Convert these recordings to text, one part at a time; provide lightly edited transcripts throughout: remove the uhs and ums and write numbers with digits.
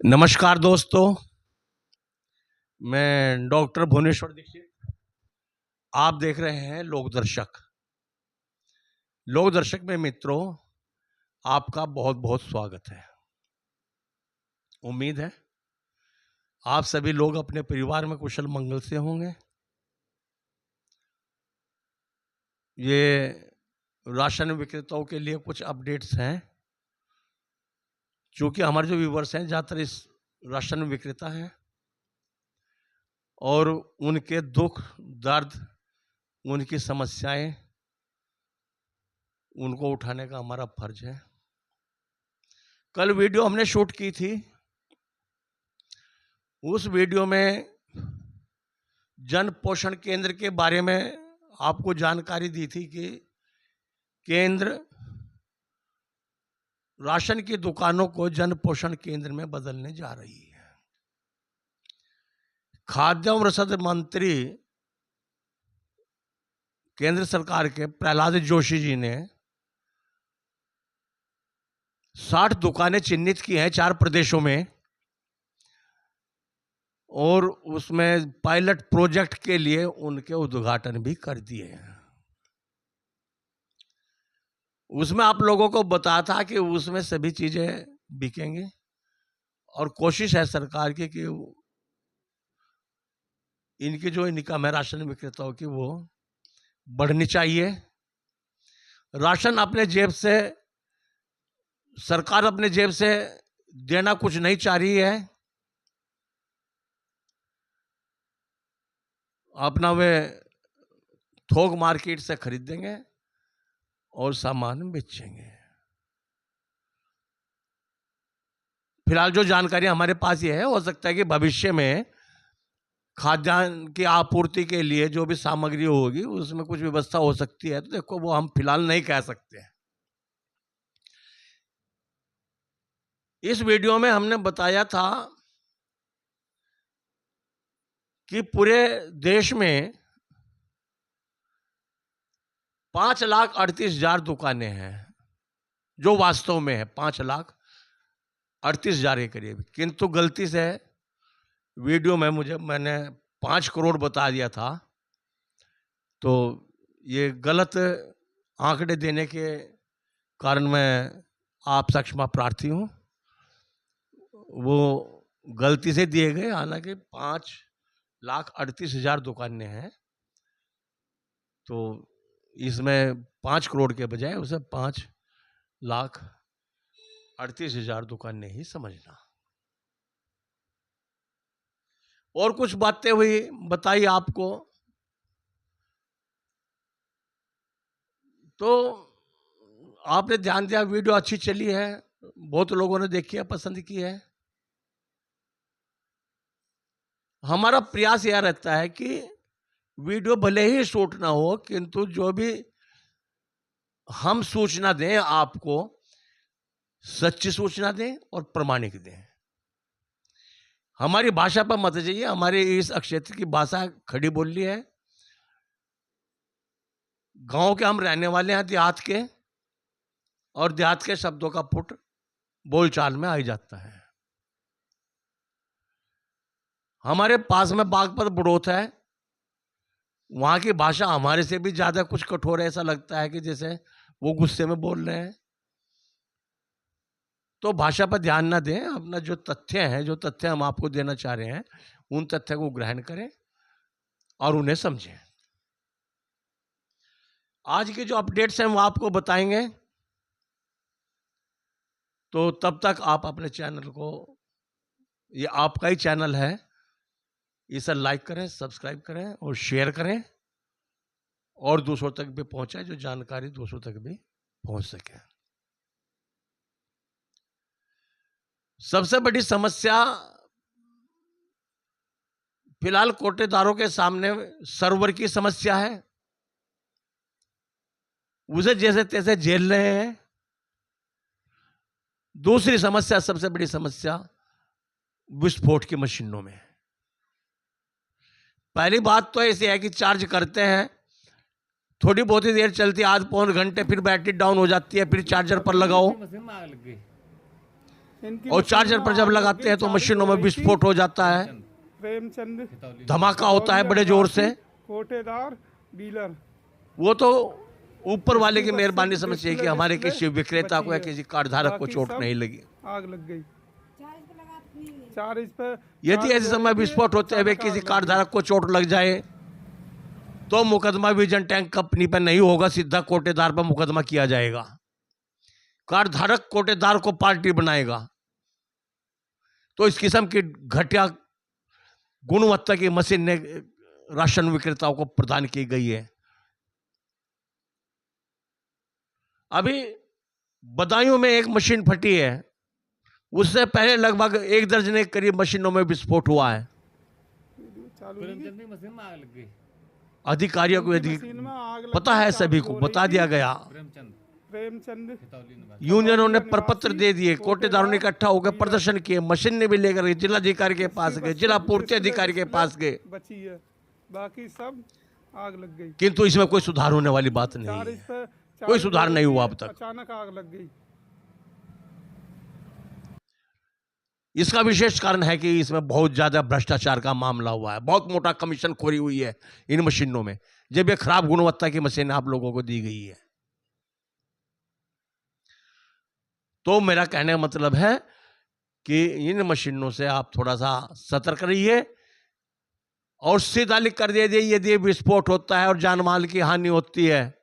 नमस्कार दोस्तों, मैं डॉक्टर भुवनेश्वर दीक्षित। आप देख रहे हैं लोकदर्शक। लोकदर्शक में मित्रों, आपका बहुत बहुत स्वागत है। उम्मीद है आप सभी लोग अपने परिवार में कुशल मंगल से होंगे। ये राशन विक्रेताओं के लिए कुछ अपडेट्स हैं, क्योंकि हमारे जो व्यूवर्स हैं ज़्यादातर इस राशन विक्रेता हैं और उनके दुख दर्द, उनकी समस्याएं, उनको उठाने का हमारा फर्ज है। कल वीडियो हमने शूट की थी। उस वीडियो में जन पोषण केंद्र के बारे में आपको जानकारी दी थी कि केंद्र राशन की दुकानों को जन पोषण केंद्र में बदलने जा रही है। खाद्य एवं रसद मंत्री केंद्र सरकार के प्रहलाद जोशी जी ने 60 दुकानें चिन्हित की हैं 4 प्रदेशों में, और उसमें पायलट प्रोजेक्ट के लिए उनके उद्घाटन भी कर दिए हैं। उसमें आप लोगों को बताया था कि उसमें सभी चीजें बिकेंगी और कोशिश है सरकार की कि इनकी जो इनकम है राशन विक्रेताओं की वो बढ़नी चाहिए। राशन अपने जेब से, सरकार अपने जेब से देना कुछ नहीं चाह रही है, अपना वे थोक मार्केट से खरीदेंगे और सामान बेचेंगे। फिलहाल जो जानकारी हमारे पास ये है, हो सकता है कि भविष्य में खाद्यान्न की आपूर्ति के लिए जो भी सामग्री होगी उसमें कुछ व्यवस्था हो सकती है। तो देखो, वो हम फिलहाल नहीं कह सकते। इस वीडियो में हमने बताया था कि पूरे देश में 5,38,000 दुकानें हैं, जो वास्तव में है 5,38,000 के करीब। किंतु गलती से वीडियो में मैंने 5 करोड़ बता दिया था, तो ये गलत आंकड़े देने के कारण मैं आपसे क्षमा प्रार्थी हूँ। वो गलती से दिए गए, हालांकि 5,38,000 दुकानें हैं, तो इसमें 5 करोड़ के बजाय उसे 5,38,000 दुकानें ही समझना। और कुछ बातें हुई बताई आपको, तो आपने ध्यान दिया, वीडियो अच्छी चली है, बहुत लोगों ने देखी है, पसंद की है। हमारा प्रयास यह रहता है कि वीडियो भले ही शूट ना हो, किंतु जो भी हम सूचना दें आपको, सच्ची सूचना दें और प्रामाणिक दें। हमारी भाषा पर मत जाइए। हमारे इस क्षेत्र की भाषा खड़ी बोली है। गांव के हम रहने वाले हैं, देहात के, और देहात के शब्दों का पुट बोलचाल में आ ही जाता है। हमारे पास में बागपत बड़ौत है, वहां की भाषा हमारे से भी ज्यादा कुछ कठोर है। ऐसा लगता है कि जैसे वो गुस्से में बोल रहे हैं। तो भाषा पर ध्यान ना दें, अपना जो तथ्य हैं, जो तथ्य हम आपको देना चाह रहे हैं, उन तथ्य को ग्रहण करें और उन्हें समझें। आज के जो अपडेट्स हैं वो आपको बताएंगे। तो तब तक आप अपने चैनल को, ये आपका ही चैनल है, इसे लाइक करें, सब्सक्राइब करें और शेयर करें, और दूसरों तक भी पहुंचाएं, जो जानकारी दूसरों तक भी पहुंच सके। सबसे बड़ी समस्या फिलहाल कोटेदारों के सामने सर्वर की समस्या है। उसे जैसे तैसे झेल रहे हैं। दूसरी समस्या, सबसे बड़ी समस्या, विस्फोट की मशीनों में। पहली बात तो ऐसी है कि चार्ज करते हैं, थोड़ी बहुत ही देर चलती है, आध पौन घंटे, फिर बैटरी डाउन हो जाती है, फिर चार्जर पर लगाओ और चार्जर पर जब लगाते हैं तो मशीनों में विस्फोट हो जाता है, प्रेमचंद धमाका होता है बड़े जोर से। कोटेदार डीलर। वो तो ऊपर वाले की मेहरबानी समझिए कि हमारे किसी विक्रेता को या किसी कार्ड धारक को चोट नहीं लगी। आग लग गई। चार्ज पर यदि ऐसे समय विस्फोट होते हुए किसी कार्ड धारक को चोट लग जाए तो मुकदमा विजन टैंक कंपनी पर नहीं होगा, सीधा कोटेदार पर मुकदमा किया जाएगा। कार्ड धारक कोटेदार को पार्टी बनाएगा। तो इस किस्म की घटिया गुणवत्ता की मशीन ने राशन विक्रेताओं को प्रदान की गई है। अभी बदायूं में एक मशीन फटी है, उससे पहले लगभग 1 दर्जन के करीब मशीनों में विस्फोट हुआ है। मशीन में आग लग गई। अधिकारियों को यदि पता है, सभी को बता दिया गया। प्रेमचंद यूनियनों ने प्रपत्र दे दिए, कोटेदारों ने इकट्ठा होकर प्रदर्शन किए, मशीन ने भी लेकर गए, जिलाधिकारी के पास गए, जिला पूर्ति अधिकारी के पास गए, बची है, बाकी सब आग लग गई। किंतु इसमें कोई सुधार होने वाली बात नहीं है। कोई सुधार नहीं हुआ अब तक। अचानक आग लग गई। इसका विशेष कारण है कि इसमें बहुत ज्यादा भ्रष्टाचार का मामला हुआ है, बहुत मोटा कमीशन खोरी हुई है इन मशीनों में, जब ये खराब गुणवत्ता की मशीन आप लोगों को दी गई है। तो मेरा कहने का मतलब है कि इन मशीनों से आप थोड़ा सा सतर्क रहिए और सीधा लिख कर दे दिए यदि विस्फोट होता है और जान माल की हानि होती है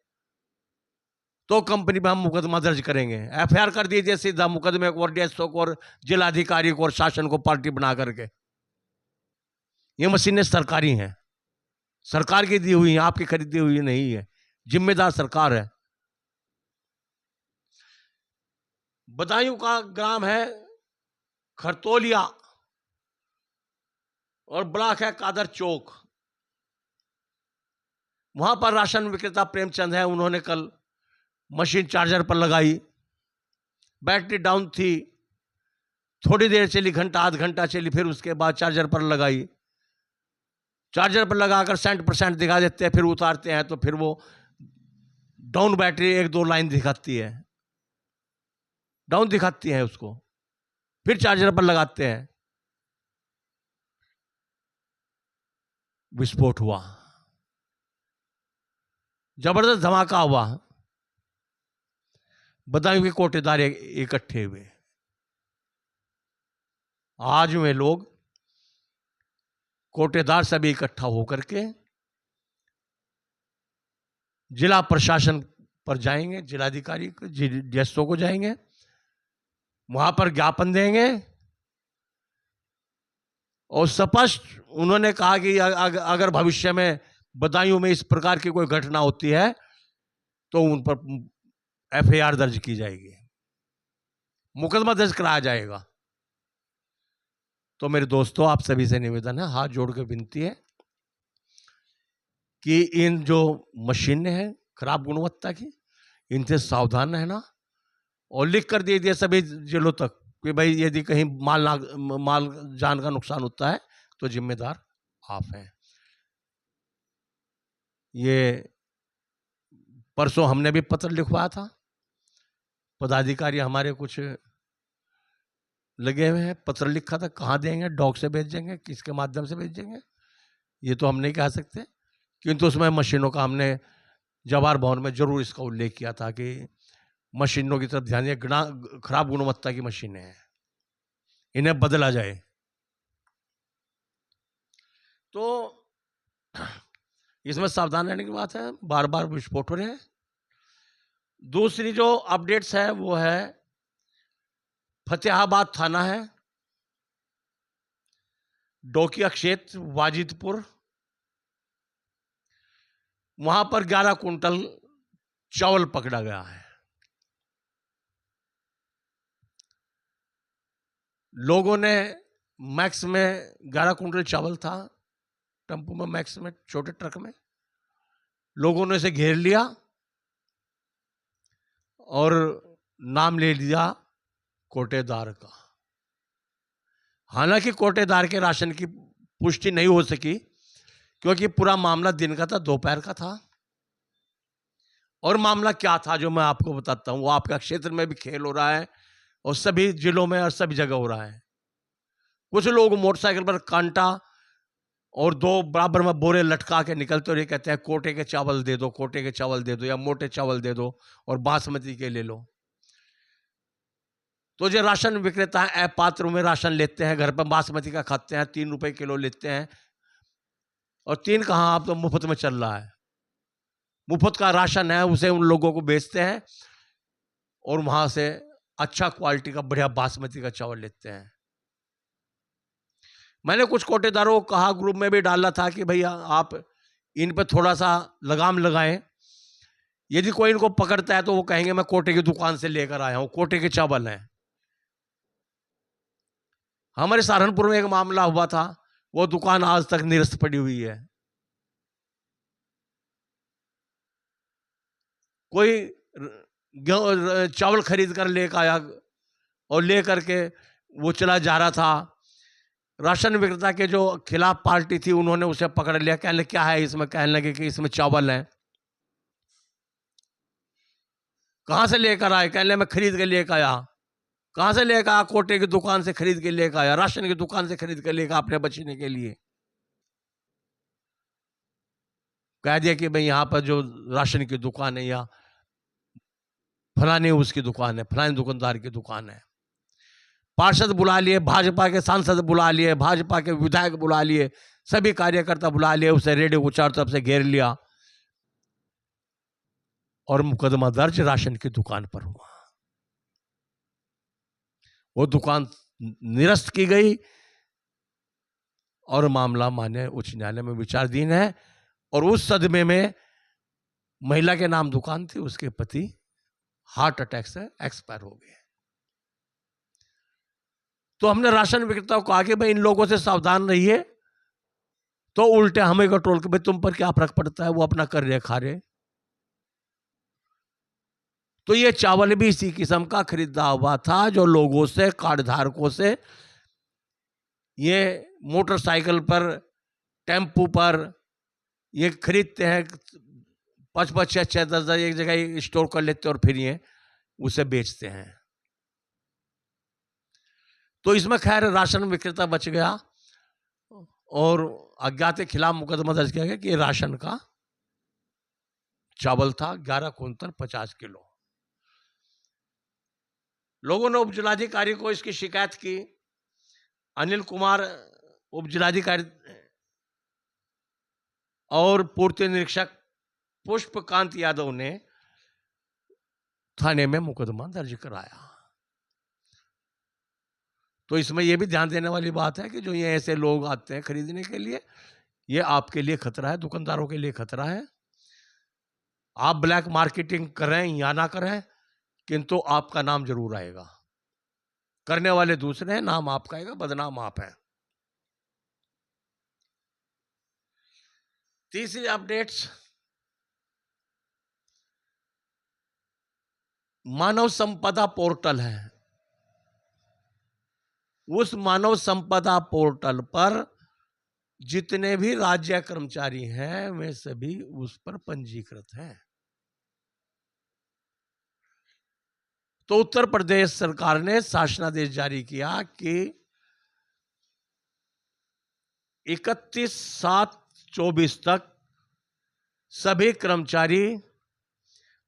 तो कंपनी पे हम मुकदमा दर्ज करेंगे। एफआईआर कर दीजिए सीधा, मुकदमे को और डीएसओ को और जिलाधिकारी को और शासन को पार्टी बना करके। ये मशीनें सरकारी हैं, सरकार की दी हुई है, आपकी खरीदी हुई नहीं है, जिम्मेदार सरकार है। बदायूं का ग्राम है खरतोलिया और ब्लॉक है कादर चौक। वहां पर राशन विक्रेता प्रेमचंद है, उन्होंने कल मशीन चार्जर पर लगाई, बैटरी डाउन थी, थोड़ी देर चली, घंटा आध घंटा चली, फिर उसके बाद चार्जर पर लगाई। चार्जर पर लगाकर 60% दिखा देते हैं, फिर उतारते हैं तो फिर वो डाउन बैटरी 1-2 लाइन दिखाती है, डाउन दिखाती है उसको, फिर चार्जर पर लगाते हैं, विस्फोट हुआ, जबरदस्त धमाका हुआ। बदायूं के कोटेदार इकट्ठे हुए। आज में लोग कोटेदार सभी इकट्ठा होकर के जिला प्रशासन पर जाएंगे, जिलाधिकारी डीएसओ को जाएंगे, वहां पर ज्ञापन देंगे और स्पष्ट उन्होंने कहा कि अगर भविष्य में बदायूं में इस प्रकार की कोई घटना होती है तो उन पर एफआईआर दर्ज की जाएगी, मुकदमा दर्ज कराया जाएगा। तो मेरे दोस्तों, आप सभी से निवेदन है, हाथ जोड़ के विनती है कि इन जो मशीनें हैं खराब गुणवत्ता की, इनसे सावधान रहना और लिख कर दे दिया सभी जिलों तक कि भाई यदि कहीं माल जान का नुकसान होता है तो जिम्मेदार आप हैं। ये परसों हमने भी पत्र लिखवाया था, पदाधिकारी हमारे कुछ लगे हुए हैं, पत्र लिखा था, कहाँ देंगे, डॉक से भेजेंगे, किसके माध्यम से भेजेंगे, ये तो हम नहीं कह सकते, किंतु उसमें मशीनों का हमने जवाहर भवन में जरूर इसका उल्लेख किया था कि मशीनों की तरफ ध्यान दिया, खराब गुणवत्ता की मशीनें हैं, इन्हें बदला जाए। तो इसमें सावधान रहने की बात है, बार बार विस्फोट हो रहे हैं। दूसरी जो अपडेट्स है वो है फतेहाबाद थाना है, डोकिया क्षेत्र वाजिदपुर, वहां पर 11 कुंटल चावल पकड़ा गया है। लोगों ने मैक्स में 11 कुंटल चावल था टेम्पो में, मैक्स में छोटे ट्रक में, लोगों ने इसे घेर लिया और नाम ले लिया कोटेदार का। हालांकि कोटेदार के राशन की पुष्टि नहीं हो सकी क्योंकि पूरा मामला दिन का था, दोपहर का था। और मामला क्या था जो मैं आपको बताता हूं, वो आपका क्षेत्र में भी खेल हो रहा है और सभी जिलों में और सभी जगह हो रहा है। कुछ लोग मोटरसाइकिल पर कांटा और 2 बराबर में बोरे लटका के निकलते और ये कहते हैं कोटे के चावल दे दो, कोटे के चावल दे दो, या मोटे चावल दे दो और बासमती के ले लो। तो जो राशन विक्रेता है पात्रों में राशन लेते हैं, घर पर बासमती का खाते हैं, 3 रुपए किलो लेते हैं। और 3 कहाँ, आप तो मुफ्त में चल रहा है। मुफ्त का राशन है, उसे उन लोगों को बेचते हैं और वहां से अच्छा क्वालिटी का बढ़िया बासमती का चावल लेते हैं। मैंने कुछ कोटेदारों को कहा, ग्रुप में भी डाला था कि भैया आप इन पे थोड़ा सा लगाम लगाएं। यदि कोई इनको पकड़ता है तो वो कहेंगे मैं कोटे की दुकान से लेकर आया हूं, कोटे के चावल हैं। हमारे सहारनपुर में एक मामला हुआ था, वो दुकान आज तक निरस्त पड़ी हुई है। कोई चावल खरीद कर लेकर आया और लेकर के वो चला जा रहा था। राशन विक्रेता के जो खिलाफ पार्टी थी उन्होंने उसे पकड़ लिया, कहने क्या है इसमें, कहने लगे कि इसमें चावल है। कहां से लेकर आए, कहने मैं खरीद के लेकर आया। कहां से लेकर आया, कोटे की दुकान से खरीद के लेकर आया, राशन की दुकान से खरीद के लेकर अपने बचने के लिए। कह दिया कि भाई यहां पर जो राशन की दुकान है या फलाने उसकी दुकान है, फलाने दुकानदार की दुकान है। पार्षद बुला लिए, भाजपा के सांसद बुला लिए, भाजपा के विधायक बुला लिए, सभी कार्यकर्ता बुला लिए, उसे रेडियो को चारों तरफ से घेर लिया और मुकदमा दर्ज राशन की दुकान पर हुआ। वो दुकान निरस्त की गई और मामला माननीय उच्च न्यायालय में विचाराधीन है। और उस सदमे में महिला के नाम दुकान थी, उसके पति हार्ट अटैक से एक्सपायर हो गए। तो हमने राशन विक्रेताओं को कहा कि भाई इन लोगों से सावधान रहिए, तो उल्टे हमें कंट्रोल के भाई तुम पर क्या फर्क पड़ता है, वो अपना कर रहे खा रहे। तो ये चावल भी इसी किस्म का खरीदा हुआ था जो लोगों से, कार्ड धारकों से, ये मोटरसाइकिल पर, टेम्पू पर ये खरीदते हैं, 5-5, 6-6, 10-10 एक जगह स्टोर कर लेते हैं और फिर ये उसे बेचते हैं। तो इसमें खैर राशन विक्रेता बच गया और अज्ञात के खिलाफ मुकदमा दर्ज किया गया कि ये राशन का चावल था, 11 कुंतल 50 किलो। लोगों ने उपजिलाधिकारी को इसकी शिकायत की। अनिल कुमार उपजिलाधिकारी और पूर्ति निरीक्षक पुष्पकांत यादव ने थाने में मुकदमा दर्ज कराया। तो इसमें यह भी ध्यान देने वाली बात है कि जो ये ऐसे लोग आते हैं खरीदने के लिए, ये आपके लिए खतरा है, दुकानदारों के लिए खतरा है। आप ब्लैक मार्केटिंग करें या ना करें, किंतु आपका नाम जरूर आएगा। करने वाले दूसरे हैं, नाम आपका आएगा, बदनाम आप हैं। तीसरी अपडेट्स, मानव संपदा पोर्टल है। उस मानव संपदा पोर्टल पर जितने भी राज्य कर्मचारी हैं वे सभी उस पर पंजीकृत हैं। तो उत्तर प्रदेश सरकार ने शासनादेश जारी किया कि 31/7/24 तक सभी कर्मचारी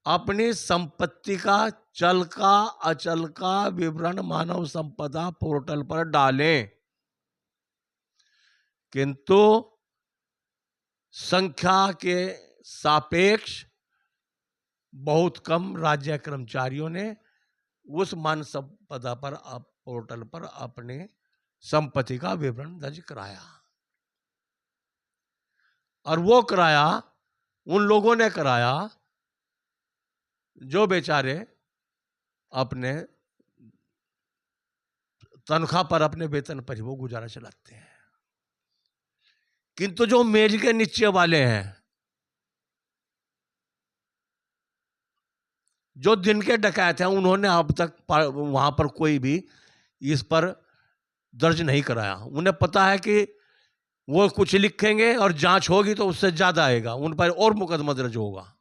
अपनी संपत्ति का चल का अचल का विवरण मानव संपदा पोर्टल पर डालें, किंतु संख्या के सापेक्ष बहुत कम राज्य कर्मचारियों ने उस मानव संपदा पर पोर्टल पर अपने संपत्ति का विवरण दर्ज कराया। और वो कराया, उन लोगों ने कराया जो बेचारे अपने तनख्वाह पर, अपने वेतन पर ही वो गुजारा चलाते हैं। किंतु जो मेज के नीचे वाले हैं, जो दिन के डकैत हैं, उन्होंने अब तक वहां पर कोई भी इस पर दर्ज नहीं कराया। उन्हें पता है कि वो कुछ लिखेंगे और जांच होगी तो उससे ज्यादा आएगा, उन पर और मुकदमा दर्ज होगा।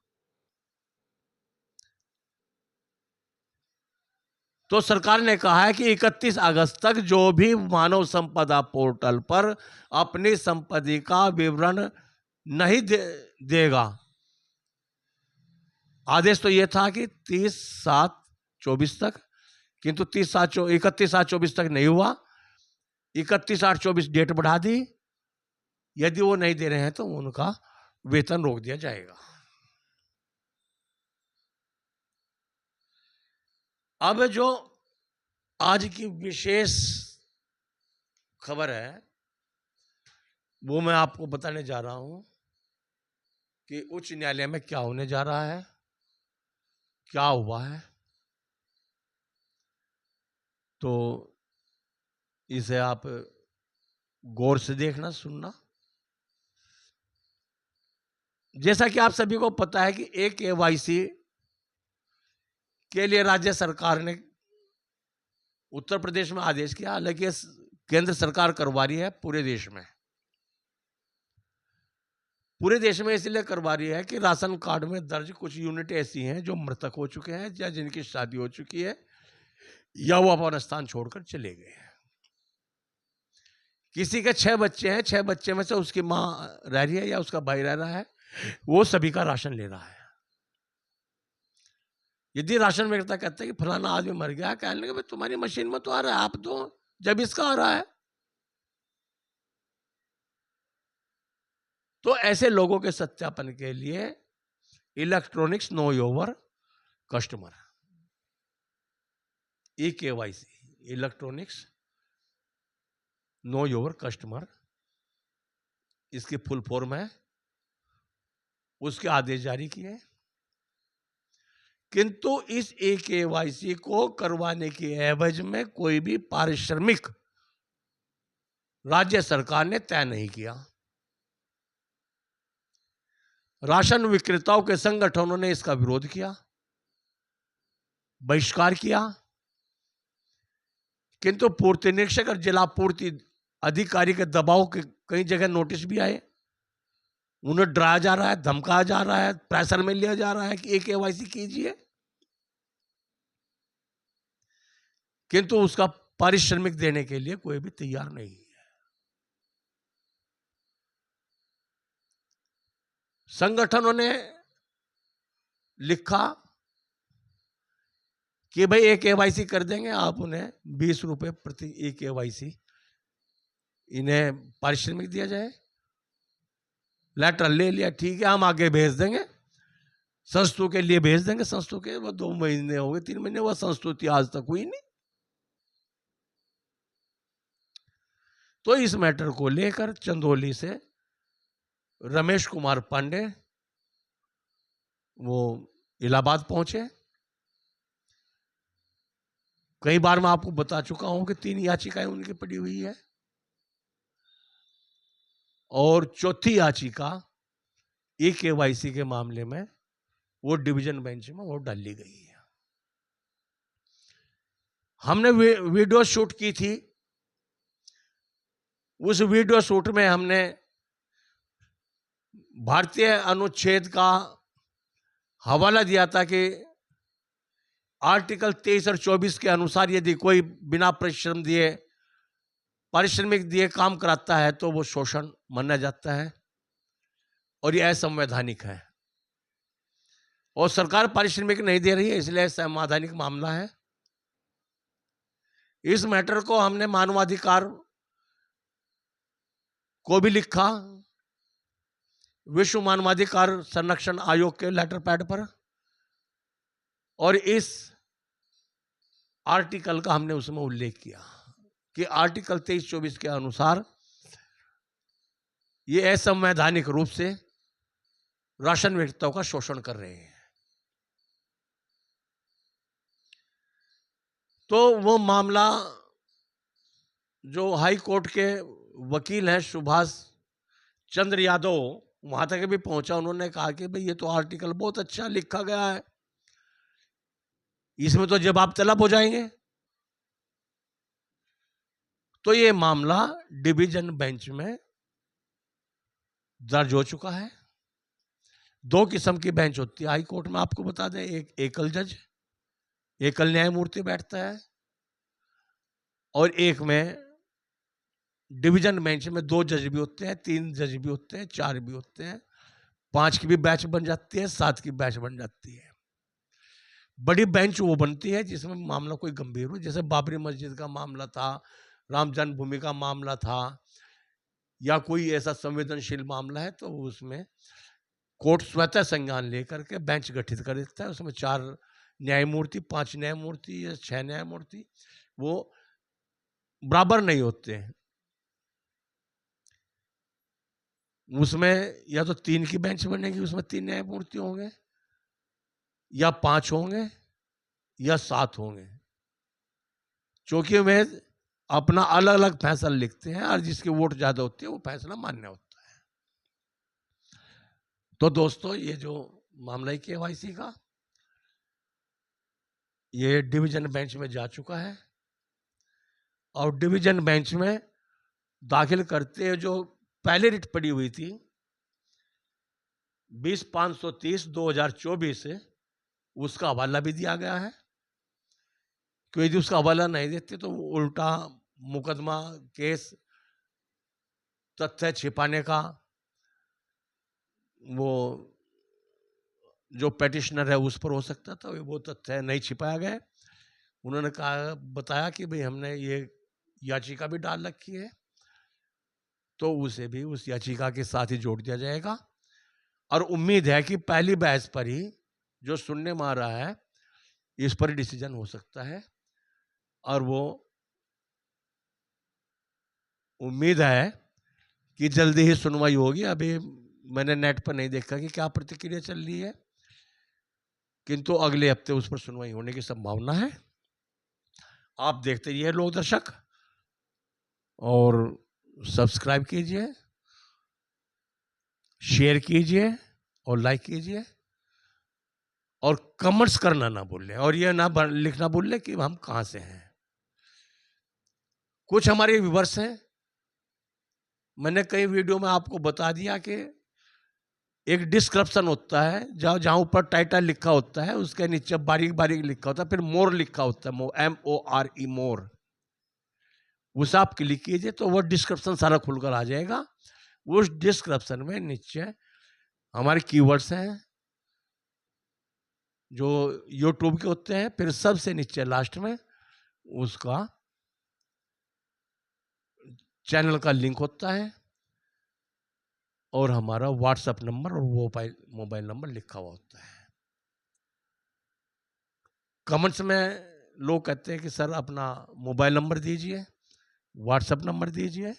तो सरकार ने कहा है कि 31 अगस्त तक जो भी मानव संपदा पोर्टल पर अपनी संपत्ति का विवरण नहीं देगा, आदेश तो यह था कि 30/7/24 तक, किंतु 31/7/24 तक नहीं हुआ। 31/8/24 डेट बढ़ा दी। यदि वो नहीं दे रहे हैं तो उनका वेतन रोक दिया जाएगा। अब जो आज की विशेष खबर है वो मैं आपको बताने जा रहा हूं कि उच्च न्यायालय में क्या होने जा रहा है, क्या हुआ है। तो इसे आप गौर से देखना, सुनना। जैसा कि आप सभी को पता है कि KYC के लिए राज्य सरकार ने उत्तर प्रदेश में आदेश किया, हालांकि केंद्र सरकार करवा रही है पूरे देश में। पूरे देश में इसलिए करवा रही है कि राशन कार्ड में दर्ज कुछ यूनिट ऐसी हैं जो मृतक हो चुके हैं या जिनकी शादी हो चुकी है या वो अपना स्थान छोड़कर चले गए हैं। किसी के 6 बच्चे हैं, 6 बच्चे में से उसकी मां रह रही है या उसका भाई रह रहा है, वो सभी का राशन ले रहा है। यदि राशन विक्रेता कहते हैं कि फलाना आदमी मर गया, कहने लगे भाई तुम्हारी मशीन में तो आ रहा है, आप दो, जब इसका आ रहा है। तो ऐसे लोगों के सत्यापन के लिए electronics know your customer, KYC, electronics know your customer, इसकी फुल फॉर्म है, उसके आदेश जारी किए। किंतु इस KYC को करवाने के एवज में कोई भी पारिश्रमिक राज्य सरकार ने तय नहीं किया। राशन विक्रेताओं के संगठनों ने इसका विरोध किया, बहिष्कार किया। किंतु पूर्ति निरीक्षक और जिला पूर्ति अधिकारी के दबाव के कई जगह नोटिस भी आए, उन्हें डराया जा रहा है, धमकाया जा रहा है, प्रेशर में लिया जा रहा है कि KYC कीजिए, किंतु उसका पारिश्रमिक देने के लिए कोई भी तैयार नहीं है। संगठनों ने लिखा कि भाई KYC कर देंगे, आप उन्हें 20 रुपए प्रति KYC इन्हें पारिश्रमिक दिया जाए। लेटर ले लिया, ठीक है, हम आगे भेज देंगे, संस्तु के लिए भेज देंगे। संस्तु के वो 2 महीने हो गए, 3 महीने हुआ, संस्तुति आज तक हुई नहीं। तो इस मैटर को लेकर चंदौली से रमेश कुमार पांडे वो इलाहाबाद पहुंचे। कई बार मैं आपको बता चुका हूं कि 3 याचिकाएं उनकी पड़ी हुई है और चौथी याचिका KYC के मामले में वो डिवीजन बेंच में वो डाली गई है। हमने वीडियो शूट की थी। उस वीडियो शूट में हमने भारतीय अनुच्छेद का हवाला दिया था कि आर्टिकल 23 और 24 के अनुसार यदि कोई बिना पारिश्रमिक दिए काम कराता है तो वो शोषण माना जाता है और ये असंवैधानिक है, और सरकार पारिश्रमिक नहीं दे रही है, इसलिए असंवैधानिक मामला है। इस मैटर को हमने मानवाधिकार को भी लिखा, विश्व मानवाधिकार संरक्षण आयोग के लेटर पैड पर, और इस आर्टिकल का हमने उसमें उल्लेख किया कि आर्टिकल 23-24 के अनुसार ये असंवैधानिक रूप से राशन विक्रेताओं का शोषण कर रहे हैं। तो वो मामला जो हाई कोर्ट के वकील हैं सुभाष चंद्र यादव, वहां तक भी पहुंचा। उन्होंने कहा कि भाई ये तो आर्टिकल बहुत अच्छा लिखा गया है, इसमें तो जवाब तलब हो जाएंगे। तो ये मामला डिवीजन बेंच में दर्ज हो चुका है। 2 किस्म की बेंच होती है हाई कोर्ट में, आपको बता दें, एक एकल जज एकल न्यायमूर्ति बैठता है और एक में डिवीजन बेंच में 2 जज भी होते हैं, 3 जज भी होते हैं, 4 भी होते हैं, 5 की भी बैच बन जाती है, 7 की बैच बन जाती है। बड़ी बेंच वो बनती है जिसमें मामला कोई गंभीर हो, जैसे बाबरी मस्जिद का मामला था, राम जन्मभूमि का मामला था, या कोई ऐसा संवेदनशील मामला है तो उसमें कोर्ट स्वतः संज्ञान लेकर के बेंच गठित कर देता है। उसमें 4 न्यायमूर्ति, 5 न्यायमूर्ति या 6 न्यायमूर्ति वो बराबर नहीं होते हैं। उसमें या तो 3 की बेंच बनेगी, उसमें 3 न्यायमूर्ति होंगे, या 5 होंगे, या 7 होंगे, क्योंकि वे अपना अलग अलग फैसला लिखते हैं और जिसके वोट ज्यादा होते हैं वो फैसला मान्य होता है। तो दोस्तों, ये जो मामला है केवाईसी का, ये डिवीजन बेंच में जा चुका है और डिवीजन बेंच में दाखिल करते हैं जो पहले रिट पड़ी हुई थी 20/530/2024, उसका हवाला भी दिया गया है। क्योंकि यदि उसका हवाला नहीं देते तो उल्टा मुकदमा, केस, तथ्य छिपाने का वो जो पेटिशनर है उस पर हो सकता था। वो तथ्य नहीं छिपाया गया। उन्होंने कहा, बताया कि भाई हमने ये याचिका भी डाल रखी है, तो उसे भी उस याचिका के साथ ही जोड़ दिया जाएगा। और उम्मीद है कि पहली बहस पर ही जो सुनने में आ रहा है इस पर ही डिसीजन हो सकता है। और वो उम्मीद है कि जल्दी ही सुनवाई होगी। अभी मैंने नेट पर नहीं देखा कि क्या प्रतिक्रिया चल रही है, किंतु अगले हफ्ते उस पर सुनवाई होने की संभावना है। आप देखते रहिए लोक दर्शक, और सब्सक्राइब कीजिए, शेयर कीजिए और लाइक कीजिए, और कमेंट्स करना ना भूलें, और ये ना लिखना भूलें कि हम कहां से हैं। कुछ हमारे व्यूअर्स हैं, मैंने कई वीडियो में आपको बता दिया कि एक डिस्क्रिप्शन होता है जहां ऊपर टाइटल लिखा होता है, उसके नीचे बारीक बारीक लिखा होता है, फिर मोर लिखा होता है, MORE, मोर। उस आप क्लिक कीजिए तो वो डिस्क्रिप्शन सारा खुलकर आ जाएगा। उस डिस्क्रिप्शन में नीचे हमारे कीवर्ड्स हैं जो यूट्यूब के होते हैं, फिर सबसे नीचे लास्ट में उसका चैनल का लिंक होता है, और हमारा व्हाट्सएप नंबर और मोबाइल नंबर लिखा हुआ होता है। कमेंट्स में लोग कहते हैं कि सर अपना मोबाइल नंबर दीजिए, व्हाट्सएप नंबर दीजिए,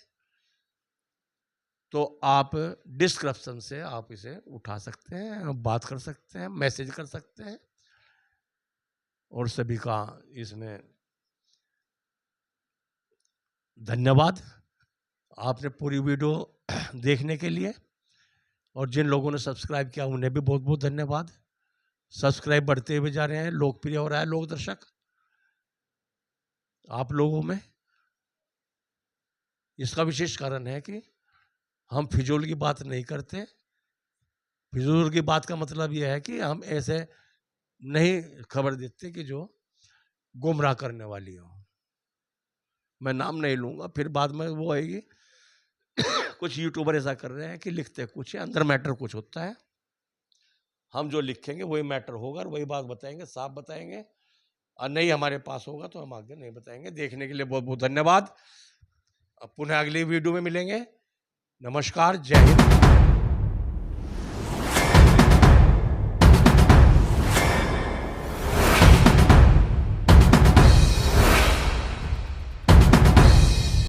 तो आप डिस्क्रिप्शन से आप इसे उठा सकते हैं, बात कर सकते हैं, मैसेज कर सकते हैं। और सभी का इसमें धन्यवाद, आपने पूरी वीडियो देखने के लिए। और जिन लोगों ने सब्सक्राइब किया उन्हें भी बहुत बहुत धन्यवाद। सब्सक्राइब बढ़ते हुए जा रहे हैं, लोकप्रिय हो रहा है लोक दर्शक आप लोगों में। इसका विशेष कारण है कि हम फिजूल की बात नहीं करते। फिजूल की बात का मतलब यह है कि हम ऐसे नहीं खबर देते कि जो गुमराह करने वाली हो। मैं नाम नहीं लूंगा, फिर बाद में वो आएगी कुछ यूट्यूबर ऐसा कर रहे हैं कि लिखते कुछ है, अंदर मैटर कुछ होता है। हम जो लिखेंगे वही मैटर होगा और वही बात बताएंगे, साफ बताएंगे, और नहीं हमारे पास होगा तो हम आगे नहीं बताएंगे। देखने के लिए बहुत बहुत धन्यवाद। अब पुनः अगली वीडियो में मिलेंगे। नमस्कार, जय हिंद।